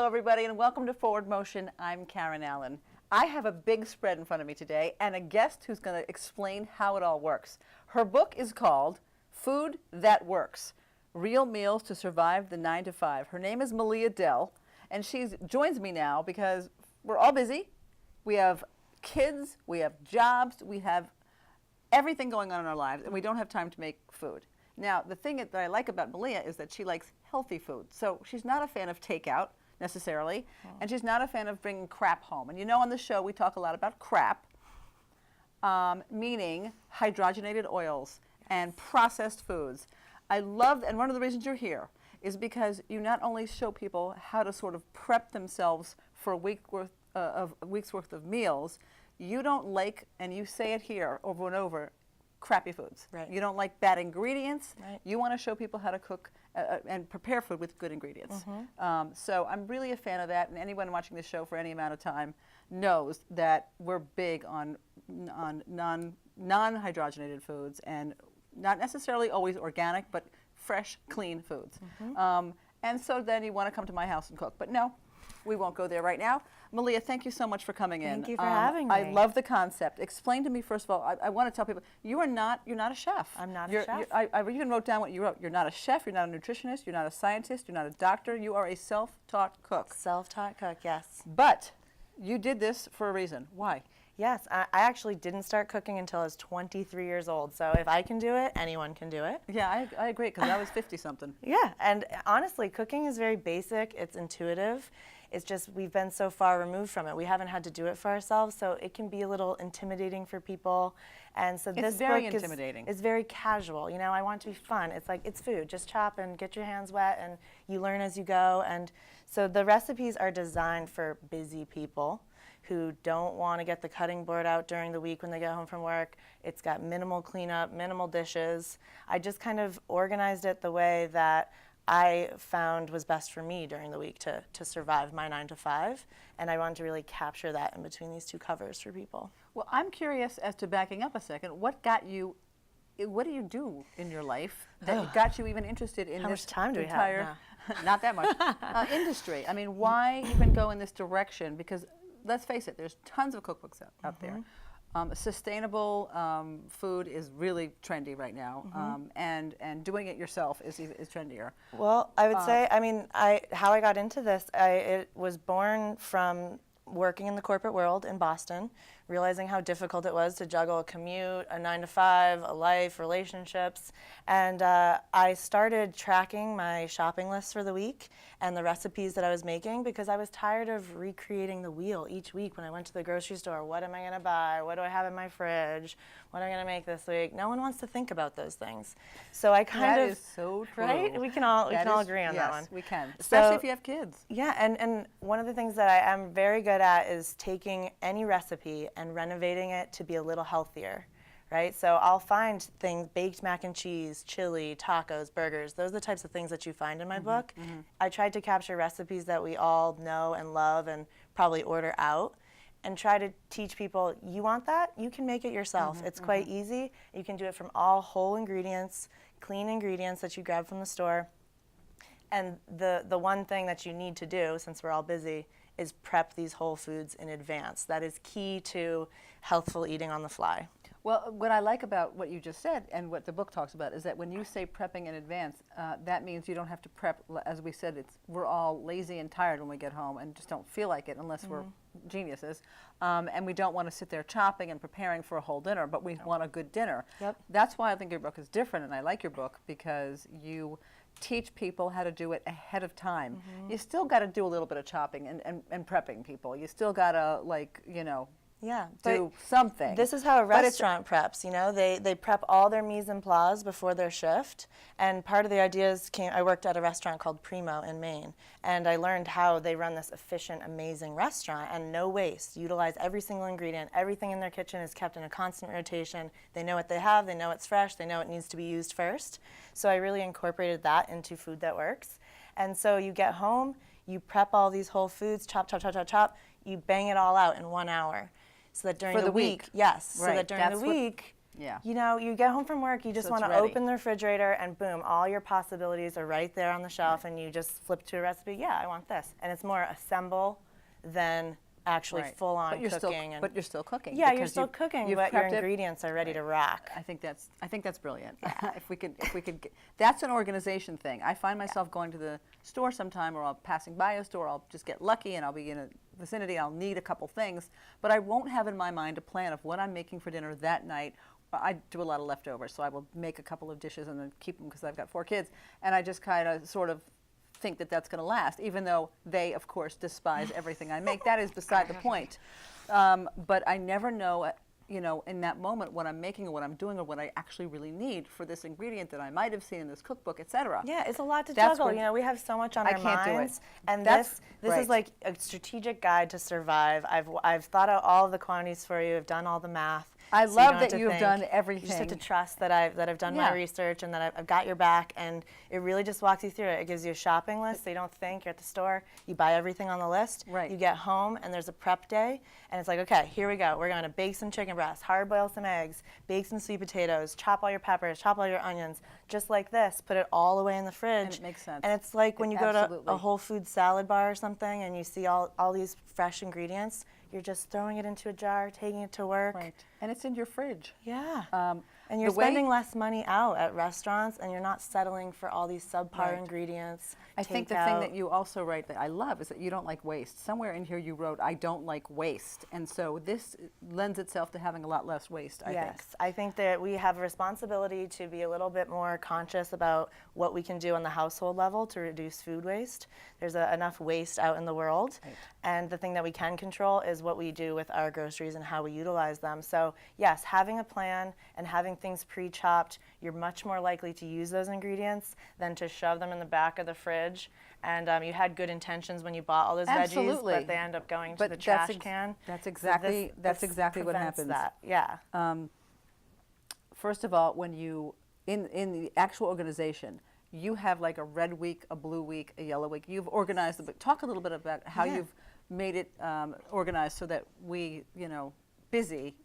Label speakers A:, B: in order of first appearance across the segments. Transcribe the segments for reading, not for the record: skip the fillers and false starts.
A: everybody, and welcome to Forward Motion. I'm Karen Allyn. I have a big spread in front of me today and a guest who's going to explain how it all works. Her book is called Food That Works, Real Meals to Survive the 9 to 5. Her name is Malia Dell, and she joins me now because we're all busy. We have kids, we have jobs, we have everything going on in our lives, and we don't have time to make food. Now, the thing that I like about Malia is that she likes healthy food. So she's not a fan of takeout necessarily, and she's not a fan of bringing crap home. And you know, on the show we talk a lot about crap, meaning hydrogenated oils and processed foods. I love, and one of the reasons you're here is because you not only show people how to sort of prep themselves for a week's worth of meals, you don't like, and you say it here over and over, crappy foods.
B: Right.
A: You don't like bad ingredients.
B: Right.
A: You want to show people how to cook and prepare food with good ingredients. So I'm really a fan of that, and anyone watching this show for any amount of time knows that we're big on non-hydrogenated foods, and not necessarily always organic, but fresh, clean foods. And so then you want to come to my house and cook. But no, we won't go there right now. Malia, thank you so much for coming in.
B: Thank you for having me.
A: I love the concept. Explain to me, first of all, I want to tell people, you're not a chef.
B: I'm not a chef.
A: I even wrote down what you wrote. You're not a chef, you're not a nutritionist, you're not a scientist, you're not a doctor, you are a self-taught cook.
B: Self-taught cook, yes.
A: But you did this for a reason. Why?
B: Yes, I actually didn't start cooking until I was 23 years old. So if I can do it, anyone can do it.
A: Yeah, I agree, because I was 50-something.
B: Yeah, and honestly, cooking is very basic. It's intuitive. It's just we've been so far removed from it. We haven't had to do it for ourselves, so it can be a little intimidating for people. And so this
A: very
B: book
A: intimidating.
B: is very casual. You know, I want it to be fun. It's like, it's food. Just chop and get your hands wet, and you learn as you go. And so the recipes are designed for busy people who don't want to get the cutting board out during the week when they get home from work. It's got minimal cleanup, minimal dishes. I just kind of organized it the way that I found was best for me during the week to survive my 9 to 5, and I wanted to really capture that in between these two covers for people.
A: Well, I'm curious, as to backing up a second, what do you do in your life that got you even interested in
B: How
A: this
B: much time do we
A: entire,
B: have?
A: not that much, industry? I mean, why even go in this direction? Because let's face it, there's tons of cookbooks out there. Sustainable food is really trendy right now, and doing it yourself is trendier.
B: Well, I would say, I mean, how I got into this, it was born from working in the corporate world in Boston, realizing how difficult it was to juggle a commute, a 9 to 5, a life, relationships, and I started tracking my shopping list for the week and the recipes that I was making, because I was tired of recreating the wheel each week when I went to the grocery store. What am I going to buy? What do I have in my fridge? What am I going to make this week? No one wants to think about those things. So I kind of...
A: That is so true.
B: Right? We can all agree on that one.
A: Yes, we can. Especially if you have kids.
B: Yeah, and one of the things that I am very good at is taking any recipe and renovating it to be a little healthier, right? So I'll find things, baked mac and cheese, chili, tacos, burgers. Those are the types of things that you find in my book. I tried to capture recipes that we all know and love and probably order out, and try to teach people, you want that? You can make it yourself. It's quite easy. You can do it from all whole ingredients, clean ingredients that you grab from the store. And the one thing that you need to do, since we're all busy, is prep these whole foods in advance. That is key to healthful eating on the fly.
A: Well, what I like about what you just said and what the book talks about is that when you say prepping in advance, that means you don't have to prep. As we said, we're all lazy and tired when we get home and just don't feel like it unless we're geniuses. And we don't want to sit there chopping and preparing for a whole dinner, but we want a good dinner. That's why I think your book is different, and I like your book because you teach people how to do it ahead of time. You still got to do a little bit of chopping and prepping people. You still got to, like, you know, do something.
B: This is how a restaurant preps, you know. They prep all their mise en place before their shift, and part of the ideas came, I worked at a restaurant called Primo in Maine, and I learned how they run this efficient, amazing restaurant, and no waste, utilize every single ingredient, everything in their kitchen is kept in a constant rotation. They know what they have, they know it's fresh, they know it needs to be used first. So I really incorporated that into Food That Works. And so you get home, you prep all these whole foods, chop, chop, chop, chop, chop, you bang it all out in 1 hour. So that during the week, yes, so that during the week,
A: Yeah.
B: You know, you get home from work, you just
A: So
B: want
A: it's
B: to
A: ready.
B: open the refrigerator and boom, all your possibilities are right there on the shelf, and you just flip to a recipe. Yeah, I want this. And it's more assemble than actually
A: Right.
B: full-on
A: But you're
B: cooking.
A: Still, but you're still cooking.
B: Yeah, you're
A: because
B: still cooking,
A: you've
B: but your
A: prepped it.
B: ingredients are ready to rock.
A: I think that's brilliant. if we could, that's an organization thing. I find myself going to the store sometime, or I'll passing by a store. I'll just get lucky, and I'll be in a vicinity. I'll need a couple things, but I won't have in my mind a plan of what I'm making for dinner that night. I do a lot of leftovers, so I will make a couple of dishes and then keep them because I've got 4 kids, and I just kind of sort of think that that's going to last, even though they, of course, despise everything I make. That is beside the point. But I never know, you know, in that moment what I'm making or what I'm doing or what I actually really need for this ingredient that I might have seen in this cookbook, etc.
B: Yeah, it's a lot to
A: That's
B: juggle.
A: where-
B: You know, we have so much on
A: I
B: our
A: can't do it.
B: minds, and
A: That's
B: this
A: right.
B: is like a strategic guide to survive. I've thought out all of the quantities for you. I've done all the math.
A: I
B: so you
A: love
B: don't have
A: that
B: to
A: you've
B: think.
A: done
B: You just have
A: everything.
B: to trust that I've done
A: Yeah.
B: my research and that I've got your back, and it really just walks you through it. It gives you a shopping list, so you don't think you're at the store. You buy everything on the list.
A: Right.
B: You get home, and there's a prep day, and it's like, okay, here we go. We're going to bake some chicken breast, hard boil some eggs, bake some sweet potatoes, chop all your peppers, chop all your onions, just like this. Put it all away in the fridge.
A: And it makes sense.
B: And it's like when you go to
A: Absolutely.
B: a Whole Foods salad bar or something, and you see all these fresh ingredients. You're just throwing it into a jar, taking it to work.
A: Right, and it's in your fridge.
B: Yeah.
A: Um,
B: And you're
A: the way-
B: spending less money out at restaurants, and you're not settling for all these subpar
A: Right.
B: ingredients.
A: I think the thing that you also write that I love is that you don't like waste. Somewhere in here you wrote, I don't like waste. And so this lends itself to having a lot less waste, I think.
B: Yes, I think that we have a responsibility to be a little bit more conscious about what we can do on the household level to reduce food waste. There's enough waste out in the world,
A: Right.
B: and the thing that we can control is what we do with our groceries and how we utilize them. So yes, having a plan and having things pre-chopped, you're much more likely to use those ingredients than to shove them in the back of the fridge. And you had good intentions when you bought all those
A: Absolutely.
B: veggies, but they end up going to
A: But
B: the
A: that's
B: trash
A: ex-
B: can.
A: that's
B: So
A: exactly- that's
B: this
A: exactly what
B: prevents
A: happens.
B: that. Yeah.
A: First of all, when you, in the actual organization, you have like a red week, a blue week, a yellow week. You've organized the book. Talk a little bit about how
B: Yeah.
A: you've made it organized so that we, you know, busy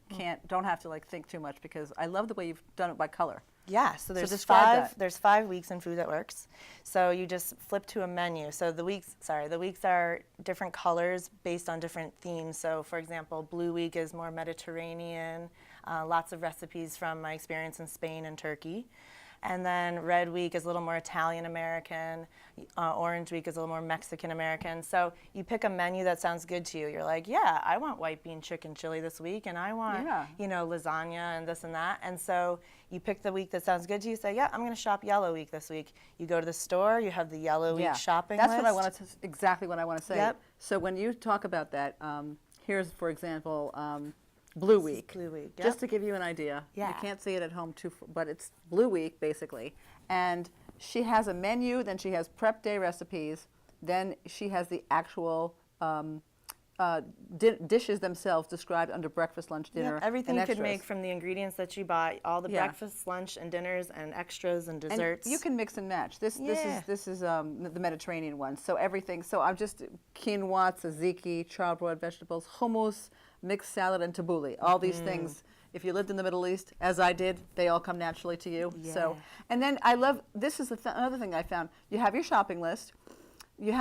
A: don't have to like think too much, because I love the way you've done it by color.
B: Yeah, so there's
A: describe that.
B: there's 5 weeks in Food That Works. So you just flip to a menu. So the weeks are different colors based on different themes. So for example, Blue Week is more Mediterranean, lots of recipes from my experience in Spain and Turkey. And then Red Week is a little more Italian American. Orange Week is a little more Mexican American. So you pick a menu that sounds good to you. You're like, yeah, I want white bean chicken chili this week, and I want,
A: Yeah.
B: you know, lasagna and this and that. And so you pick the week that sounds good to you. Say, yeah, I'm going to shop Yellow Week this week. You go to the store. You have the Yellow Week shopping
A: That's
B: list.
A: what I wanted to, exactly what I want to say.
B: Yep.
A: So when you talk about that, here's, for example, Blue Week.
B: Blue Week,
A: Just
B: yep.
A: to give you an idea.
B: Yeah.
A: You can't see it at home but it's Blue Week basically. And she has a menu, then she has prep day recipes, then she has the actual dishes themselves described under breakfast, lunch, dinner,
B: Yep, everything
A: and
B: you could
A: extras.
B: make from the ingredients that you bought, all the
A: Yeah.
B: breakfast, lunch, and dinners, and extras and
A: And
B: desserts.
A: you can mix and match. This
B: Yeah.
A: is the Mediterranean one. So everything. So I'm just quinoa, tzatziki, charbroiled vegetables, hummus, mixed salad, and tabbouleh. All these things. If you lived in the Middle East, as I did, they all come naturally to you. So,
B: Yeah.
A: and then I love this is another thing I found. You have your shopping list. You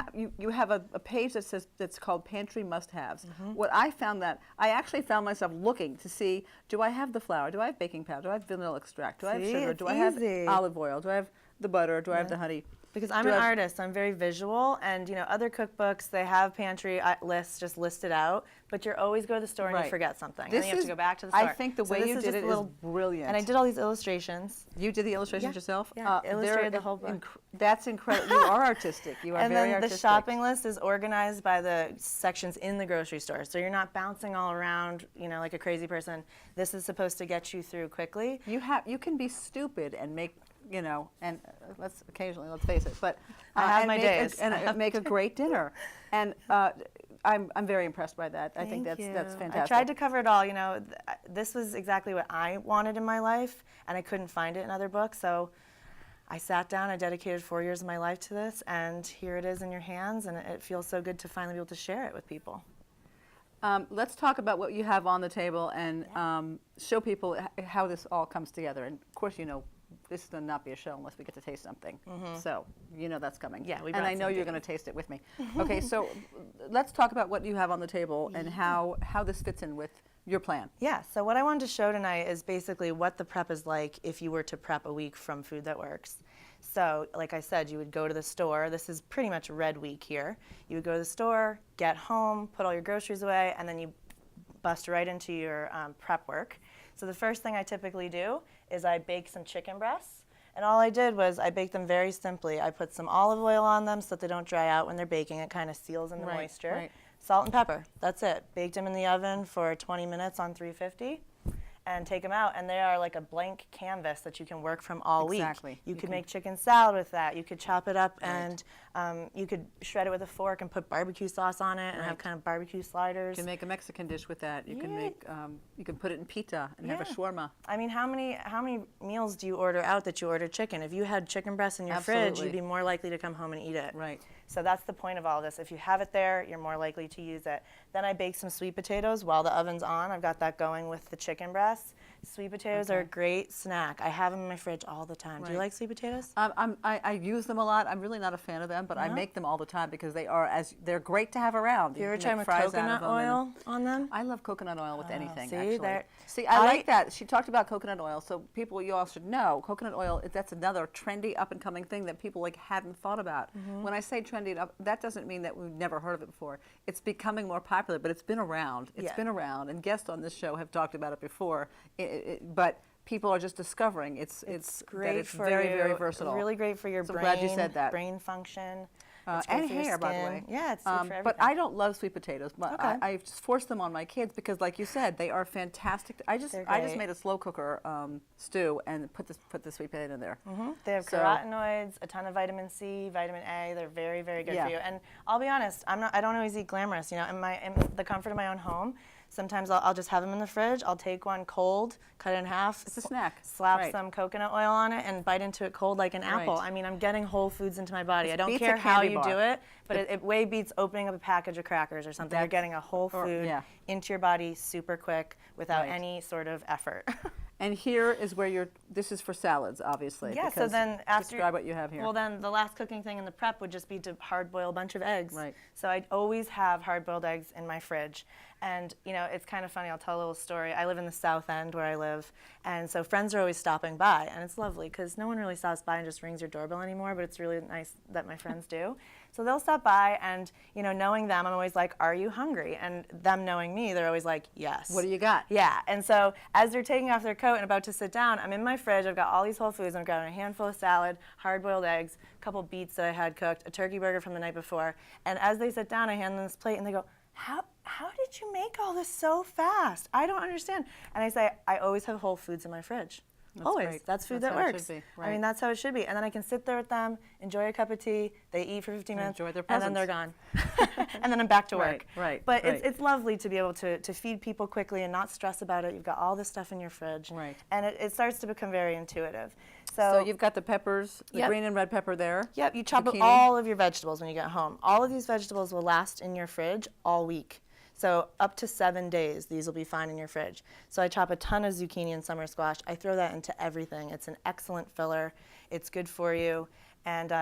A: have a page that says that's called Pantry Must-Haves. What I found that I actually found myself looking to see, do I have the flour? Do I have baking powder? Do I have vanilla extract? Do I have
B: See,
A: sugar?
B: it's
A: Do I have
B: easy.
A: olive oil? Do I have the butter? Do I have the honey?
B: Because I'm
A: Do
B: an
A: I have-
B: artist, I'm very visual, and you know, other cookbooks, they have pantry lists just listed out, but you're always go to the store and
A: Right.
B: you forget something, and
A: This
B: then you have
A: is-
B: to go back to the
A: I
B: store.
A: think the
B: So
A: way
B: this
A: you
B: is
A: did
B: just
A: it
B: a
A: is
B: little,
A: brilliant.
B: And I did all these illustrations.
A: You did the illustrations
B: Yeah.
A: yourself?
B: Yeah,
A: They're
B: illustrated the whole book.
A: That's incredible. You are artistic. You are
B: And
A: very
B: then
A: artistic.
B: the shopping list is organized by the sections in the grocery store. So you're not bouncing all around, you know, like a crazy person. This is supposed to get you through quickly.
A: You can be stupid and make, you know, and let's face it, but
B: I have
A: and
B: my
A: make
B: days.
A: and make a great dinner. And I'm very impressed by that. I think
B: Thank
A: that's
B: you.
A: fantastic.
B: I tried to cover it all. You know, this was exactly what I wanted in my life, and I couldn't find it in other books. So I sat down. I dedicated 4 years of my life to this, and here it is in your hands. And it feels so good to finally be able to share it with people.
A: Let's talk about what you have on the table and show people how this all comes together. And of course, you know, this is going to not be a show unless we get to taste something. So you know that's coming.
B: Yeah, we
A: and I know you're going to taste it with me. Okay, so let's talk about what you have on the table and how this fits in with your plan.
B: Yeah, so what I wanted to show tonight is basically what the prep is like if you were to prep a week from Food That Works. So, like I said, you would go to the store. This is pretty much Red Week here. You would go to the store, get home, put all your groceries away, and then you bust right into your prep work. So the first thing I typically do is I bake some chicken breasts. And all I did was I baked them very simply. I put some olive oil on them so that they don't dry out when they're baking. It kind of seals in the moisture.
A: Right.
B: Salt and pepper, that's it. Baked them in the oven for 20 minutes on 350. And take them out, and they are like a blank canvas that you can work from all week.
A: Exactly.
B: You could make chicken salad with that. You could chop it up and you could shred it with a fork and put barbecue sauce on it and have kind of barbecue sliders.
A: You can make a Mexican dish with that. You can make, you can put it in pita and have a shawarma.
B: I mean, how many meals do you order out that you order chicken? If you had chicken breasts in your fridge, you'd be more likely to come home and eat it.
A: Right.
B: So that's the point of all this. If you have it there, you're more likely to use it. Then I bake some sweet potatoes while the oven's on. I've got that going with the chicken breasts. Sweet potatoes are a great snack. I have them in my fridge all the time. Do you like sweet potatoes?
A: I use them a lot. I'm really not a fan of them, but I make them all the time because they're great to have around.
B: You ever try with coconut oil on them?
A: I love coconut oil with anything,
B: see,
A: actually. See, I like that. She talked about coconut oil, so people, you all should know, coconut oil, that's another trendy, up-and-coming thing that people hadn't thought about. When I say trendy, that doesn't mean that we've never heard of it before. It's becoming more popular, but it's been around. It's been around, and guests on this show have talked about it before. But people are just discovering it's
B: great
A: it's
B: for
A: very,
B: you,
A: very versatile.
B: Really great for your
A: So
B: brain.
A: I'm glad you said that.
B: Brain function.
A: And hair, by the way.
B: Yeah, it's good for everything.
A: But I don't love sweet potatoes. But I just force them on my kids because, like you said, they are fantastic. I just made a slow cooker stew and put the sweet potato in there.
B: They have carotenoids, a ton of vitamin C, vitamin A. They're very, very good for you. And I'll be honest, I don't always eat glamorous. You know, in the comfort of my own home. Sometimes I'll just have them in the fridge. I'll take one cold, cut it in half.
A: It's a snack.
B: Slap some coconut oil on it and bite into it cold like an apple. I mean, I'm getting whole foods into my body. I don't care how you do it, but it way beats opening up a package of crackers or something. You're getting a whole food into your body super quick without any sort of effort.
A: And here is where this is for salads, obviously.
B: Yeah, so then after...
A: Describe what you have here.
B: Well, then the last cooking thing in the prep would just be to hard-boil a bunch of eggs.
A: Right.
B: So I always have hard-boiled eggs in my fridge. And, you know, it's kind of funny. I'll tell a little story. I live in the South End where I live. And so friends are always stopping by. And it's lovely because no one really stops by and just rings your doorbell anymore. But it's really nice that my friends do. So they'll stop by and, you know, knowing them, I'm always like, are you hungry? And them knowing me, they're always like, yes.
A: What do you got?
B: Yeah. And so as they're taking off their coat and about to sit down, I'm in my fridge. I've got all these whole foods. I'm grabbing a handful of salad, hard-boiled eggs, a couple beets that I had cooked, a turkey burger from the night before. And as they sit down, I hand them this plate and they go, how did you make all this so fast? I don't understand. And I say, I always have whole foods in my fridge. Always.
A: Great.
B: That's Food
A: That's
B: That
A: how it
B: Works.
A: should be. Right.
B: I mean, that's how it should be. And then I can sit there with them, enjoy a cup of tea, they eat for 15 minutes,
A: enjoy their
B: and then
A: presents.
B: they're gone. And then I'm back to work.
A: Right.
B: But it's lovely to be able to feed people quickly and not stress about it. You've got all this stuff in your fridge.
A: Right.
B: And it starts to become very intuitive.
A: So you've got the peppers, the green and red pepper there.
B: Yep, you chop up all of your vegetables when you get home. All of these vegetables will last in your fridge all week. So up to 7 days, these will be fine in your fridge. So I chop a ton of zucchini and summer squash. I throw that into everything. It's an excellent filler. It's good for you. And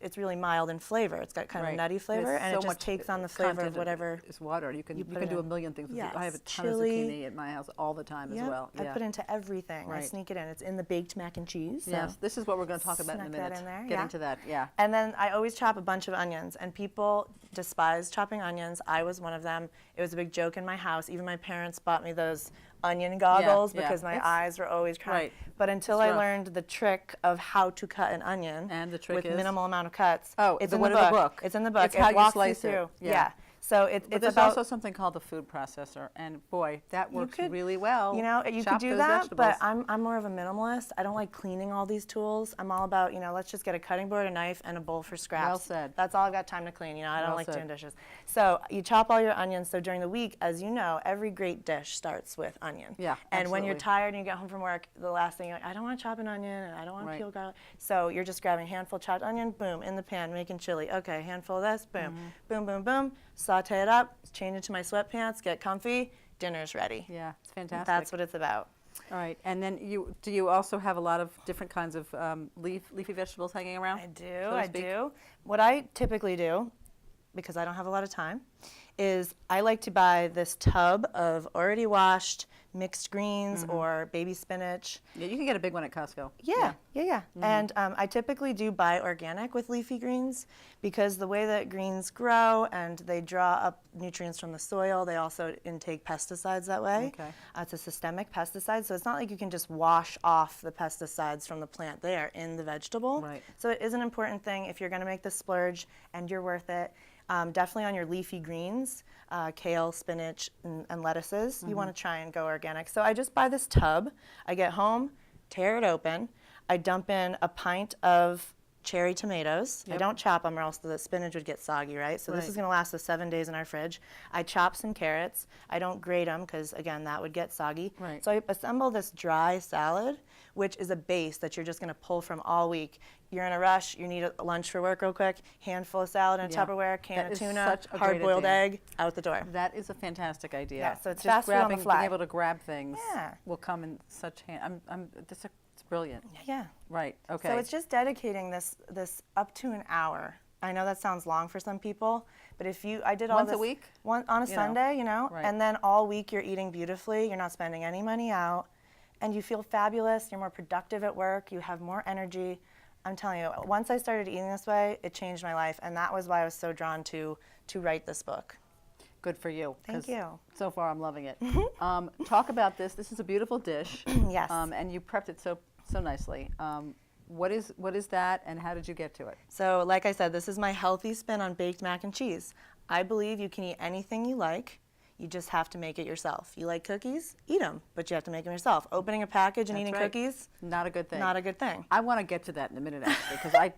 B: it's really mild in flavor. It's got kind of a nutty flavor, and it just takes on the flavor of whatever.
A: It's water. You can do a million things with it. I have a ton
B: chili,
A: of zucchini at my house all the time as well.
B: I put into everything. I sneak it in. It's in the baked mac and cheese. So
A: yes, this is what we're going to talk about in a minute.
B: That in there.
A: Get into that, yeah.
B: And then I always chop a bunch of onions, and people despise chopping onions. I was one of them. It was a big joke in my house. Even my parents bought me those onion goggles because my eyes were always crying. But until I learned the trick of how to cut an onion with minimal amount of cuts, it's in the book. It's in the book.
A: It's how you slice
B: it through.
A: it. Yeah.
B: So it's
A: there's
B: about
A: also something called the food processor, and boy, that works really well.
B: You know, you could do that, but I'm more of a minimalist. I don't like cleaning all these tools. I'm all about, you know, let's just get a cutting board, a knife, and a bowl for scraps.
A: Well said.
B: That's all I've got time to clean. You know, I don't like doing dishes. So you chop all your onions. So during the week, as you know, every great dish starts with onion.
A: Yeah,
B: and when you're tired and you get home from work, the last thing you're like, I don't want to chop an onion, and I don't want to peel garlic. So you're just grabbing a handful of chopped onion, boom, in the pan, making chili. Okay, handful of this, boom, boom, boom, boom. saute it up, change into my sweatpants, get comfy, dinner's ready.
A: Yeah, it's fantastic.
B: That's what it's about.
A: All right, and then do you also have a lot of different kinds of leafy vegetables hanging around?
B: I do,
A: so to
B: I
A: speak?
B: do. What I typically do, because I don't have a lot of time, is I like to buy this tub of already washed mixed greens or baby spinach.
A: Yeah, you can get a big one at Costco.
B: Yeah. And I typically do buy organic with leafy greens because the way that greens grow and they draw up nutrients from the soil, they also intake pesticides that way.
A: Okay.
B: It's a systemic pesticide, so it's not like you can just wash off the pesticides from the plant. They are in the vegetable.
A: Right.
B: So it is an important thing if you're going to make the splurge and you're worth it. Definitely on your leafy greens, kale, spinach, and lettuces, you want to try and go organic. So I just buy this tub. I get home, tear it open. I dump in a pint of cherry tomatoes. I don't chop them or else the spinach would get soggy, right? So this is going to last us 7 days in our fridge. I chop some carrots. I don't grate them because, again, that would get soggy.
A: Right.
B: So I assemble this dry salad, which is a base that you're just going to pull from all week. You're in a rush, you need a lunch for work real quick, handful of salad in a Tupperware, can
A: That
B: of
A: is
B: tuna,
A: such a great
B: hard-boiled
A: idea.
B: egg, out the door.
A: That is a fantastic idea.
B: Yeah, so it's
A: just
B: fast food on the fly.
A: being able to grab things
B: Yeah.
A: will come in such hand. It's brilliant.
B: Yeah.
A: Right. Okay.
B: So it's just dedicating this up to an hour. I know that sounds long for some people, but I did all
A: Once a
B: this
A: week?
B: on a Sunday,
A: Right.
B: and then all week you're eating beautifully. You're not spending any money out, and you feel fabulous. You're more productive at work. You have more energy. I'm telling you, once I started eating this way, it changed my life, and that was why I was so drawn to write this book.
A: Good for you.
B: Thank
A: 'cause
B: you.
A: So far, I'm loving it. Talk about this. This is a beautiful dish.
B: Yes.
A: And you prepped it so nicely. What is that, and how did you get to it?
B: So, like I said, this is my healthy spin on baked mac and cheese. I believe you can eat anything you like. You just have to make it yourself. You like cookies? Eat them, but you have to make them yourself. Opening a package and
A: That's
B: eating
A: right.
B: cookies?
A: Not a good thing.
B: Not a good thing.
A: I want to get to that in a minute, actually, because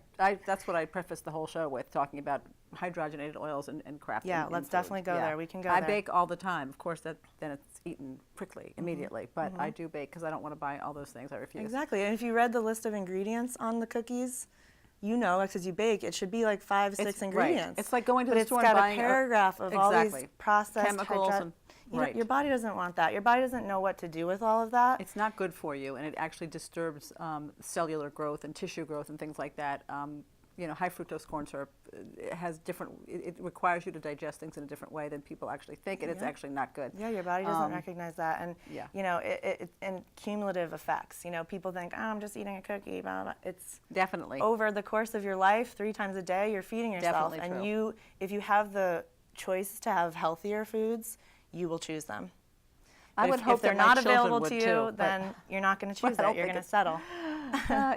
A: that's what I prefaced the whole show with, talking about hydrogenated oils and crap.
B: Yeah,
A: in
B: let's
A: food.
B: definitely go there. We can go
A: I
B: there.
A: bake all the time. Of course, then it's eaten quickly, immediately. But I do bake because I don't want to buy all those things. I refuse.
B: Exactly. And if you read the list of ingredients on the cookies, you know, because you bake, it should be like 5, 6
A: It's- right.
B: ingredients.
A: It's like going to
B: but
A: the
B: it's
A: store
B: got
A: and buying
B: a paragraph of all these
A: exactly.
B: processed
A: chemicals and right.
B: Your body doesn't want that. Your body doesn't know what to do with all of that.
A: It's not good for you, and it actually disturbs cellular growth and tissue growth and things like that. High fructose corn syrup has different. It requires you to digest things in a different way than people actually think, and it's actually not good.
B: Yeah, your body doesn't recognize that, and
A: yeah.
B: And cumulative effects. People think, oh, I'm just eating a cookie. Blah, blah. It's
A: Definitely.
B: over the course of your life, 3 times a day, you're feeding yourself,
A: Definitely
B: and
A: true.
B: if you have the choice to have healthier foods, you will choose them.
A: I would hope
B: if they're
A: that my
B: not
A: children
B: available
A: would
B: to you,
A: too, but-
B: then you're not going to choose
A: I don't
B: it. You're
A: think
B: going to
A: it's-
B: settle.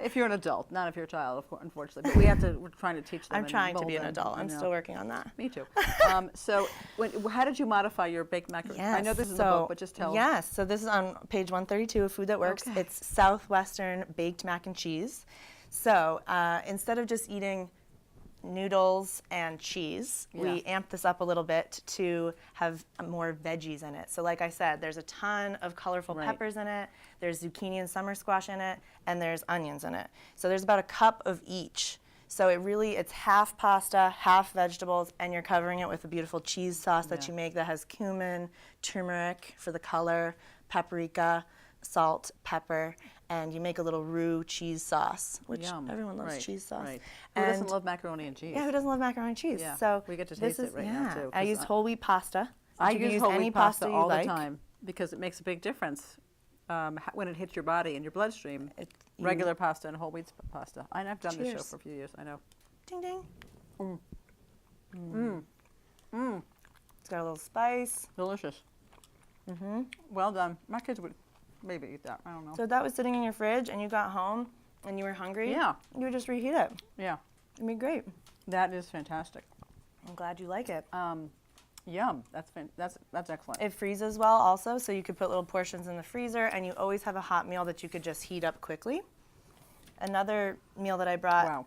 A: If you're an adult, not if you're a child, unfortunately. But we're trying to teach them.
B: I'm
A: and
B: trying to
A: mold
B: be an
A: them,
B: adult. I'm
A: you know.
B: still working on that.
A: Me too. So, how did you modify your baked macaroni? I know this is in the book, but just tell.
B: Yes, so this is on page 132 of Food That Works.
A: Okay.
B: It's Southwestern baked mac and cheese. So instead of just eating noodles and cheese, we amped this up a little bit to have more veggies in it. So like I said, there's a ton of colorful peppers in it, there's zucchini and summer squash in it, and there's onions in it. So there's about a cup of each. So it's half pasta, half vegetables, and you're covering it with a beautiful cheese sauce that you make that has cumin, turmeric for the color, paprika, salt, pepper, and you make a little roux cheese sauce, which everyone loves cheese sauce.
A: Right. Who doesn't love macaroni and cheese?
B: Yeah, who doesn't love macaroni and cheese?
A: Yeah,
B: So
A: we get to
B: this
A: taste it right now, too,
B: I
A: 'cause
B: used whole wheat pasta.
A: I
B: You can
A: use whole
B: any
A: wheat pasta
B: you
A: all
B: like.
A: the time because it makes a big difference when it hits your body and your bloodstream. Regular pasta and whole wheat pasta. I've done this show
B: Cheers.
A: for a few years. I know.
B: Ding ding. It's got a little spice.
A: Delicious. Well done. My kids would maybe eat that. I don't know.
B: So that was sitting in your fridge, and you got home, and you were hungry.
A: Yeah.
B: You would just reheat it.
A: Yeah,
B: It'd be great.
A: that is fantastic.
B: I'm glad you like it.
A: Yum. That's excellent.
B: It freezes well also, so you could put little portions in the freezer, and you always have a hot meal that you could just heat up quickly. Another meal that I brought
A: Wow.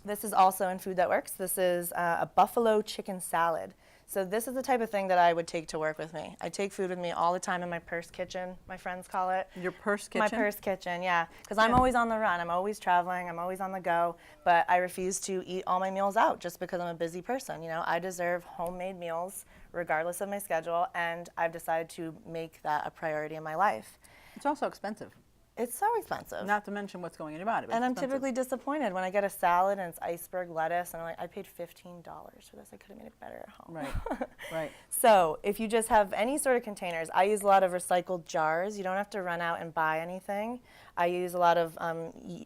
B: This is also in Food That Works. This is a buffalo chicken salad. So this is the type of thing that I would take to work with me. I take food with me all the time in my purse kitchen, my friends call it.
A: Your purse kitchen?
B: My purse kitchen, yeah. Because I'm always on the run. I'm always traveling. I'm always on the go. But I refuse to eat all my meals out just because I'm a busy person. You know, I deserve homemade meals regardless of my schedule, and I've decided to make that a priority in my life.
A: It's also expensive.
B: It's so expensive.
A: Not to mention what's going in your body. But
B: And I'm
A: expensive.
B: typically disappointed when I get a salad and it's iceberg lettuce, and I'm like, I paid $15 for this. I could have made it better at home.
A: Right, right.
B: So if you just have any sort of containers, I use a lot of recycled jars. You don't have to run out and buy anything. I use a lot of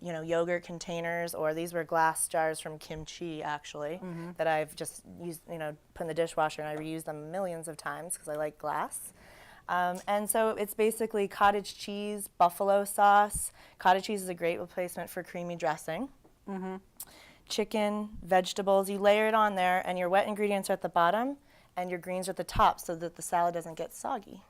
B: yogurt containers, or these were glass jars from kimchi, actually, that I've just used, put in the dishwasher, and I reuse them millions of times because I like glass. And so it's basically cottage cheese, buffalo sauce. Cottage cheese is a great replacement for creamy dressing. Chicken, vegetables. You layer it on there, and your wet ingredients are at the bottom, and your greens are at the top so that the salad doesn't get soggy.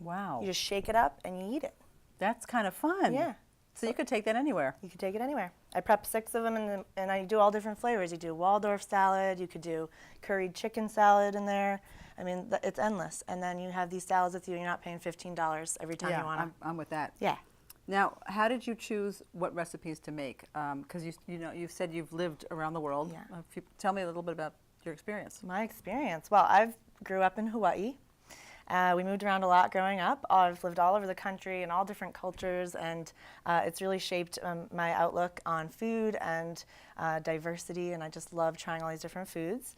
A: Wow.
B: You just shake it up, and you eat it.
A: That's kind of fun.
B: Yeah.
A: So you could take that anywhere.
B: You could take it anywhere. I prep 6 of them, and I do all different flavors. You do Waldorf salad. You could do curried chicken salad in there. I mean, it's endless. And then you have these salads with you, and you're not paying $15 every time you want them.
A: I'm with that.
B: Yeah.
A: Now, how did you choose what recipes to make? Because you've said you've lived around the world.
B: Yeah.
A: Tell me a little bit about your experience.
B: My experience. Well, I grew up in Hawaii. We moved around a lot growing up. I've lived all over the country in all different cultures, and it's really shaped my outlook on food and diversity, and I just love trying all these different foods.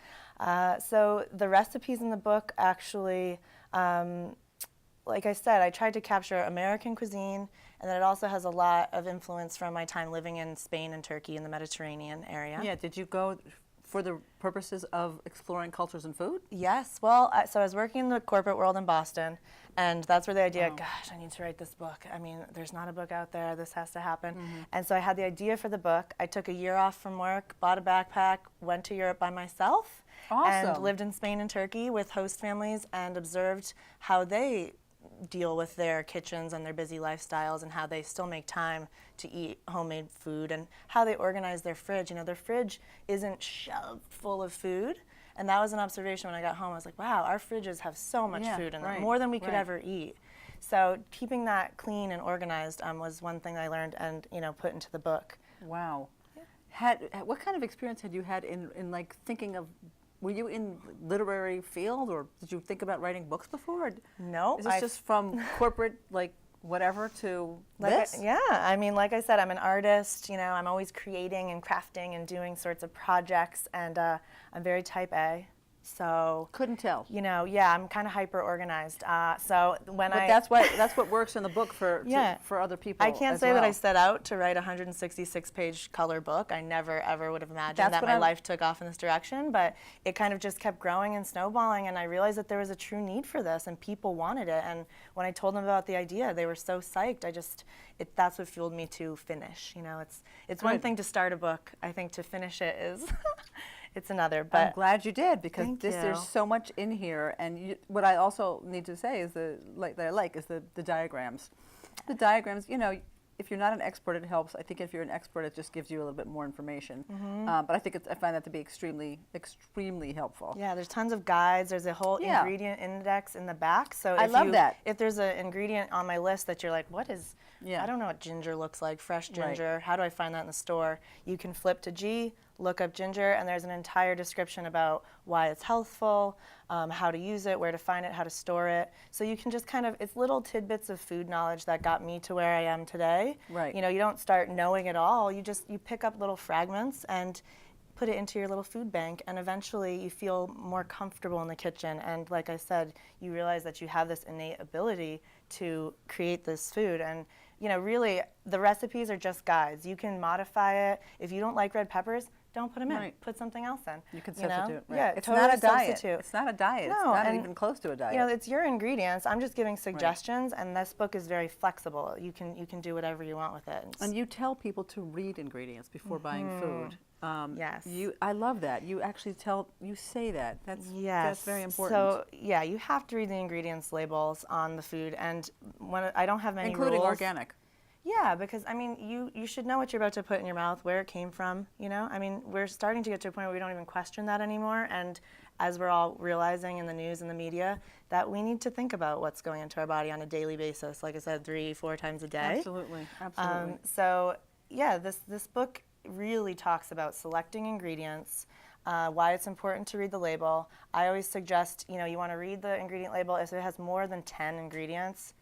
B: So the recipes in the book actually, like I said, I tried to capture American cuisine, and then it also has a lot of influence from my time living in Spain and Turkey in the Mediterranean area.
A: Yeah, did you go for the purposes of exploring cultures and food?
B: Yes. Well, so I was working in the corporate world in Boston, and that's where the idea, gosh, I need to write this book. I mean, there's not a book out there. This has to happen. And so I had the idea for the book. I took a year off from work, bought a backpack, went to Europe by myself, and lived in Spain and Turkey with host families and observed how they deal with their kitchens and their busy lifestyles, and how they still make time to eat homemade food, and how they organize their fridge. You know, their fridge isn't shoved full of food. And that was an observation when I got home. I was like, wow, our fridges have so much food in them, more than we could ever eat. So keeping that clean and organized was one thing I learned and put into the book.
A: Wow. Yeah. What kind of experience had you had in like thinking of? Were you in literary field, or did you think about writing books before?
B: No.
A: Is this just from corporate, like whatever, to this?
B: Yeah. I mean, like I said, I'm an artist. I'm always creating and crafting and doing sorts of projects, and I'm very type A. So
A: couldn't tell.
B: Yeah, I'm kind of hyper organized. So when
A: But that's what works in the book for other people.
B: I can't say that I set out to write a 166-page color book. I never ever would have imagined that my life took off in this direction. But it kind of just kept growing and snowballing, and I realized that there was a true need for this, and people wanted it. And when I told them about the idea, they were so psyched. That's what fueled me to finish. It's one thing to start a book. I think to finish it is. It's another, but
A: I'm glad you did, because there's so much in here. And what I also need to say is the diagrams. The diagrams, if you're not an expert, it helps. I think if you're an expert, it just gives you a little bit more information. But I find that to be extremely, extremely helpful.
B: Yeah, there's tons of guides. There's a whole ingredient index in the back. So
A: I love that.
B: If there's an ingredient on my list that you're like, what is? I don't know what ginger looks like. Fresh ginger. Right. How do I find that in the store? You can flip to G, look up ginger, and there's an entire description about why it's healthful, how to use it, where to find it, how to store it. So you can just it's little tidbits of food knowledge that got me to where I am today.
A: Right.
B: You don't start knowing it all. You pick up little fragments and put it into your little food bank, and eventually you feel more comfortable in the kitchen. And like I said, you realize that you have this innate ability to create this food. And really, the recipes are just guides. You can modify it. If you don't like red peppers, don't put them in. Put something else in.
A: You can substitute. Right.
B: Yeah,
A: it's
B: totally
A: not a diet.
B: Substitute.
A: It's not a diet.
B: No,
A: it's not even close to a diet.
B: It's your ingredients. I'm just giving suggestions, and this book is very flexible. You can do whatever you want with it.
A: And you tell people to read ingredients before buying food.
B: Yes.
A: I love that. You actually say that. That's very important.
B: So you have to read the ingredients labels on the food, and when I don't have many
A: including
B: rules.
A: organic.
B: Yeah, because I mean, you should know what you're about to put in your mouth, where it came from, you know? I mean, we're starting to get to a point where we don't even question that anymore, and as we're all realizing in the news and the media, that we need to think about what's going into our body on a daily basis, like I said, 3-4 times a day.
A: Absolutely, absolutely.
B: So yeah, this book really talks about selecting ingredients, why it's important to read the label. I always suggest, you know, you want to read the ingredient label. If it has more than 10 ingredients,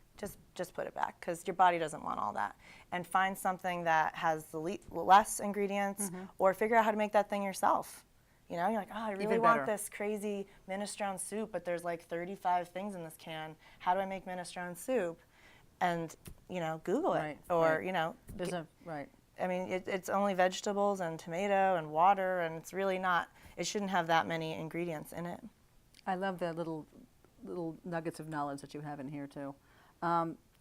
B: just put it back, because your body doesn't want all that. And find something that has the less ingredients, or figure out how to make that thing yourself. You know, you're like, oh, I really want this crazy minestrone soup, but there's like 35 things in this can. How do I make minestrone soup? And, you know, Google it. Or, you know.
A: There's
B: I mean, it's only vegetables and tomato and water, and it's really not, it shouldn't have that many ingredients in it.
A: I love the little nuggets of knowledge that you have in here, too.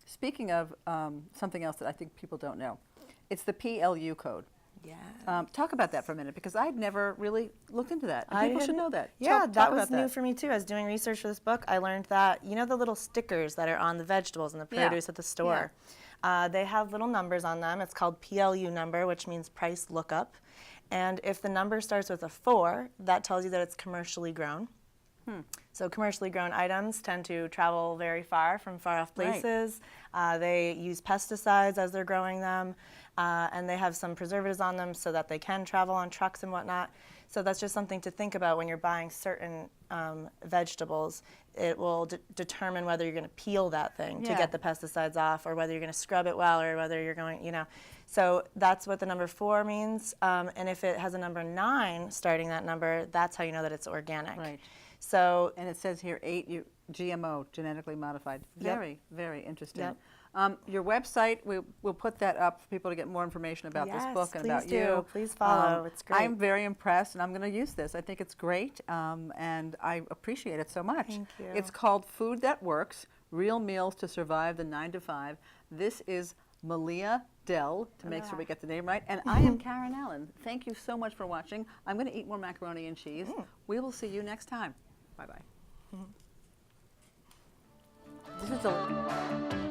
A: Speaking of something else that I think people don't know, it's the PLU code.
B: Yeah.
A: Talk about that for a minute, because I'd never really looked into that. People should know that.
B: Yeah, that was new for me too. As doing research for this book, I learned that, you know, the little stickers that are on the vegetables and the produce at the store, they have little numbers on them. It's called PLU number, which means price lookup. And if the number starts with a 4, that tells you that it's commercially grown. So commercially grown items tend to travel very far from far off places. They use pesticides as they're growing them, and they have some preservatives on them so that they can travel on trucks and whatnot. So that's just something to think about when you're buying certain vegetables. It will determine whether you're going to peel that thing to get the pesticides off, or whether you're going to scrub it well, or whether you're going, you know. So that's what the number 4 means. And if it has a number 9 starting that number, that's how you know that it's organic.
A: Right.
B: So,
A: and it says here GMO, genetically modified. Very, very interesting. Your website, we'll put that up for people to get more information about this book and about you.
B: Please follow. It's great.
A: I'm very impressed, and I'm going to use this. I think it's great, and I appreciate it so much.
B: Thank you.
A: It's called Food That Works, Real Meals to Survive the 9 to 5. This is Malia Dell, to make sure we get the name right. And I am Karen Allyn. Thank you so much for watching. I'm going to eat more macaroni and cheese. We will see you next time. Bye-bye. This is a